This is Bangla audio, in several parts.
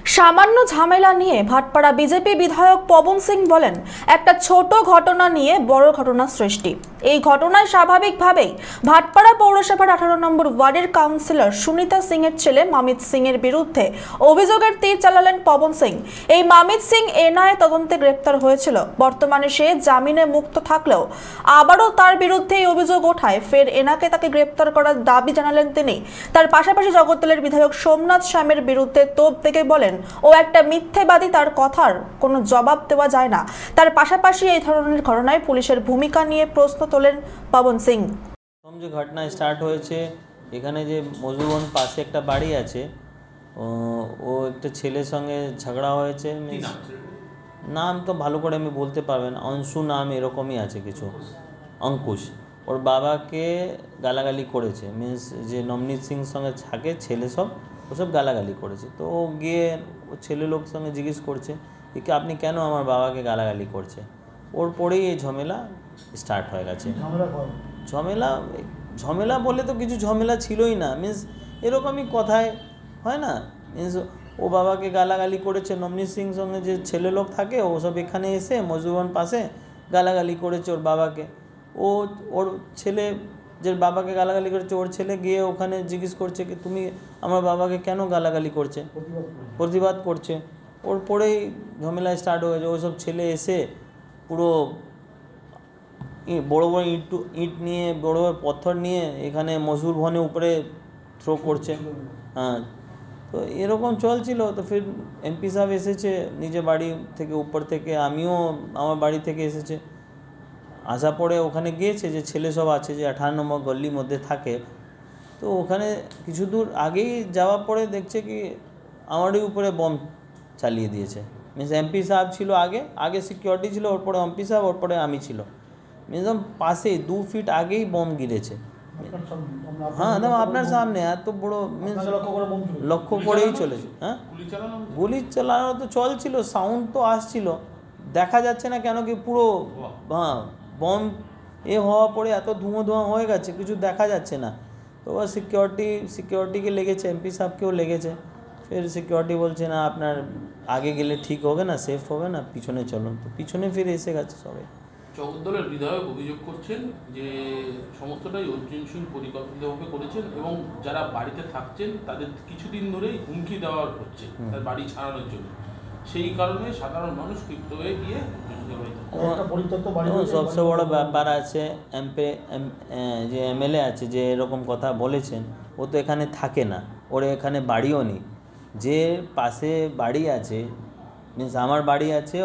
সামান্য ঝামেলা নিয়ে ভাটপাড়া বিজেপি বিধায়ক পবন সিং বলেন, একটা ছোট ঘটনা নিয়ে বড় ঘটনা সৃষ্টি। এই ঘটনায় স্বাভাবিকভাবেই ভাটপাড়া পৌরসভার 18 নম্বর ওয়ার্ডের কাউন্সিলর সুনিতা সিং এর ছেলে মামিত সিং এর বিরুদ্ধে অভিযোগের তীর চালালেন পবন সিং। এই মামিত সিং এনআইএ তদন্তে গ্রেপ্তার হয়েছিল। বর্তমানে সে জামিনে মুক্ত থাকলেও আবারও তার বিরুদ্ধে এই অভিযোগ ওঠায় ফের এনআইএ তাকে গ্রেপ্তার করার দাবি জানালেন তিনি। তার পাশাপাশি জগদ্দলের বিধায়ক সোমনাথ শ্যামের বিরুদ্ধে তোপ থেকে বলেন, ও একটা মিথ্যেবাদী, তার কথার কোনো জবাব দেওয়া যায় না। তার পাশাপাশি এই ধরনের ঘটনায় পুলিশের ভূমিকা নিয়ে প্রশ্ন তোলেন পবন সিং। যে ঘটনা স্টার্ট হয়েছে, এখানে যে মজুবন পাশে একটা বাড়ি আছে, ও একটা ছেলের সঙ্গে ঝগড়া হয়েছে। নাম তো ভালো করে আমি বলতে পারবেন, অংশু নাম এরকমই আছে কিছু, অঙ্কুশ। ওর বাবাকে গালাগালি করেছে, মিন্স যে নবনীত সিং সঙ্গে থাকে ছেলে সব, ওসব গালাগালি করেছে। তো ও গিয়ে ও ছেলে লোক সঙ্গে জিজ্ঞেস করছে যে আপনি কেন আমার বাবাকে গালাগালি করছে। ওর পরেই এই ঝামেলা স্টার্ট হয়ে গেছে। ঝামেলা বলে তো কিছু ঝামেলা ছিলই না, মিন্স এরকমই কথায় হয় না। মিন্স ও বাবাকে গালাগালি করেছে, নবনীত সিং সঙ্গে যে ছেলে লোক থাকে ও সব এখানে এসে মজুবন পাশে গালাগালি করেছে ওর বাবাকে। ওর ছেলে যে বাবাকে গালাগালি করেছে, ওর ছেলে গিয়ে ওখানে জিজ্ঞেস করছে কি তুমি আমার বাবাকে কেন গালাগালি করছে, প্রতিবাদ করছে। ওর পরেই ঝামেলা স্টার্ট হয়েছে। ওইসব ছেলে এসে পুরো বড় বড় ইট নিয়ে, বড় বড় পথর নিয়ে এখানে মজুর ভবনের উপরে থ্রো করছে। হ্যাঁ, তো এরকম চলছিল। তো ফির এমপি সাহেব এসেছে নিজে বাড়ি থেকে, উপর থেকে, আমিও আমার বাড়ি থেকে এসেছে। আসা পরে ওখানে গিয়েছে যে ছেলে সব আছে যে 18 নম্বর গল্লির মধ্যে থাকে। তো ওখানে কিছু দূর আগেই যাওয়ার পরে দেখছে কি আমারই উপরে বম চালিয়ে দিয়েছে। মিনস এমপি সাহেব ছিল আগে সিকিউরিটি ছিল, ওর পরে এমপি সাহেব, ওর পরে আমি ছিল। একদম পাশেই 2 ফিট আগেই বম গিরেছে। হ্যাঁ, একদম আপনার সামনে এত বড়, মিনস লক্ষ্য করেই চলেছে। হ্যাঁ, গুলি চালানো তো চলছিল, সাউন্ড তো আসছিল, দেখা যাচ্ছে না কেন কি পুরো হ্যাঁ বম হওয়া পরে এত ধোঁয়া হয়ে গেছে, কিছু দেখা যাচ্ছে না। তো সিকিউরিটিকে লেগেছে, এমপি সাহেবকেও লেগেছে। ফির সিকিউরিটি বলছে না আপনার আগে গেলে ঠিক হবে না, সেফ হবে না, পিছনে চলুন। তো পিছনে ফিরে এসে গেছে সবাই। জগদ্দলের বিধায়ক অভিযোগ করছেন যে সমস্তটাই অর্জুন সিং পরিকল্পিতভাবে করেছেন এবং যারা বাড়িতে থাকছেন তাদের কিছুদিন ধরেই হুমকি দেওয়া হচ্ছে তার বাড়ি ছাড়ানোর জন্য। সেই কারণে সাধারণ মানুষ ক্ষিপ্ত হয়ে গিয়ে সবচেয়ে বড় ব্যাপার আছে, যে এমএলএ আছে যে এরকম কথা বলেছেন, ও তো এখানে থাকে না, ওর এখানে বাড়িও নেই। যে পাশে বাড়ি আছে, মিনস আমার বাড়ি আছে,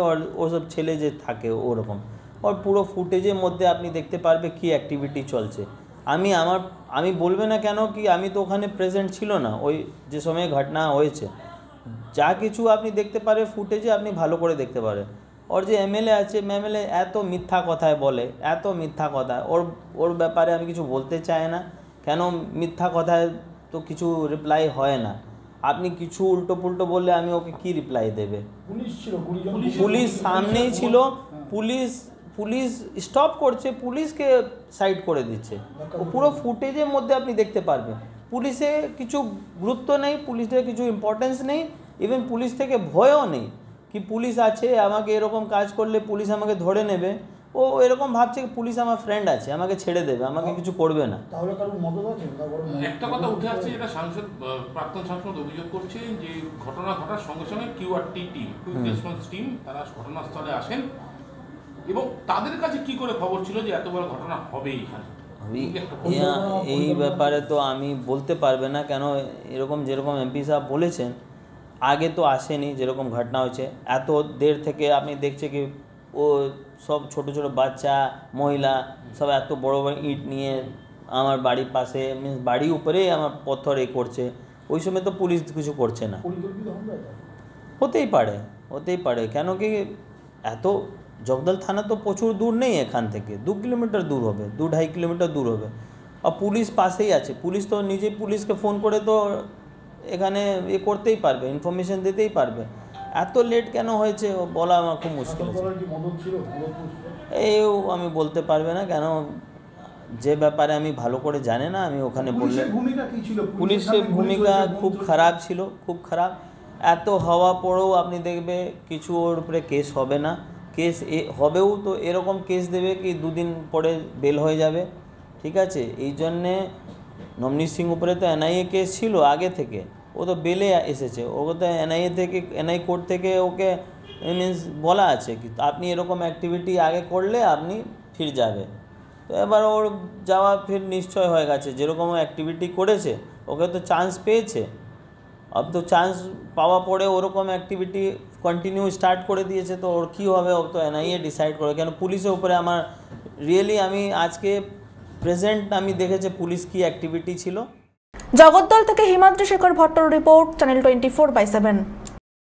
ওসব ছেলে যে থাকে ওরকম, ওর পুরো ফুটেজের মধ্যে আপনি দেখতে পারবে কি অ্যাক্টিভিটি চলছে। আমি বলবে না কেন কি আমি তো ওখানে প্রেজেন্ট ছিল না ওই যে সময় ঘটনা হয়েছে। যা কিছু আপনি দেখতে পারে ফুটেজে, আপনি ভালো করে দেখতে পারেন। ওর যে এমএলএ আছে, এমএলএ এত মিথ্যা কথায় বলে, এত মিথ্যা কথা। ওর ব্যাপারে আমি কিছু বলতে চাই না, কেন মিথ্যা কথায় তো কিছু রিপ্লাই হয় না। আপনি কিছু উল্টো পুল্টো বললে আমি ওকে কি রিপ্লাই দেবে? পুলিশ সামনেই ছিল, পুলিশ স্টপ করছে, পুলিশকে সাইড করে দিচ্ছে। ও পুরো ফুটেজের মধ্যে আপনি দেখতে পারবেন। পুলিশে কিছু গুরুত্ব নেই, পুলিশের কিছু ইম্পর্টেন্স নেই, ইভেন পুলিশ থেকে ভয়ও নেই কি পুলিশ আছে, আমাকে এরকম কাজ করলে পুলিশ আমাকে ধরে নেবে। ও এরকম ভাবছে কি পুলিশ আমার ফ্রেন্ড আছে, আমাকে ছেড়ে দেবে, আমাকে কিছু করবে না। তাহলে কারোর মদত আছে? একটা কথা উঠে আসছে, যেটা প্রাক্তন সাংসদ অভিযোগ করছে যে ঘটনা ঘটার সঙ্গে সঙ্গে QRT team, quick response team, তারা ঘটনাস্থলে আসেন এবং তাদের কাছে কি করে খবর ছিল যে এত বড় ঘটনা হবে এখানে? এই ব্যাপারে তো আমি বলতে পারবে না, কেন এরকম যেরকম এমপি সাহেব বলেছেন আগে তো আসেনি। যেরকম ঘটনা হয়েছে এত দের থেকে আপনি দেখছে কি ও সব ছোট ছোট বাচ্চা, মহিলা সব এত বড় বড় ইট নিয়ে আমার বাড়ির পাশে, মিনস বাড়ির উপরেই আমার পথর করছে। ওই সময় তো পুলিশ কিছু করছে না। হতেই পারে, কেন কি এত জগদল থানা তো প্রচুর দূর নেই এখান থেকে, 2 কিলোমিটার দূর হবে, 2-2.5 কিলোমিটার দূর হবে। আর পুলিশ পাশেই আছে, পুলিশ তো নিজে পুলিশকে ফোন করে তো এখানে করতেই পারবে, ইনফরমেশন দিতেই পারবে। এত লেট কেন হয়েছে বলা আমার খুব মুশকিল। আমি বলতে পারবে না, কেন যে ব্যাপারে আমি ভালো করে জানি না। আমি ওখানে বললে পুলিশের ভূমিকা খুব খারাপ ছিল, খুব খারাপ। এত হওয়া পরেও আপনি দেখবে কিছু ওর উপরে কেস হবে না, কেস হবেও তো এরকম কেস দেবে কি 2 দিন পরে বেল হয়ে যাবে, ঠিক আছে। এই জন্যে নমনীত সিং উপরে তো এনআইএ কেস ছিল আগে থেকে, ও তো বেলে এসেছে, ওকে তো এনআই কোর্ট থেকে ওকে মিনস বলা আছে কি আপনি এরকম অ্যাক্টিভিটি আগে করলে আপনি ফির যাবে। তো এবার ওর যাওয়া ফির নিশ্চয় হয়ে গেছে, যেরকম অ্যাক্টিভিটি করেছে ওকে তো চান্স পেয়েছে, अब तो চান্স পাওয়া পরে ওরকম অ্যাক্টিভিটি কন্টিনিউ স্টার্ট করে দিয়েছে, তো ওর কী হবে ও তো এনআইএ ডিসাইড করে। কেন পুলিশের উপরে আমার রিয়েলি আমি আজকে প্রেজেন্ট আমি দেখেছি পুলিশ কী অ্যাক্টিভিটি ছিল। জগদ্দল থেকে হিমাদ্রি শেখর ভট্টর রিপোর্ট, চ্যানেল 24/7।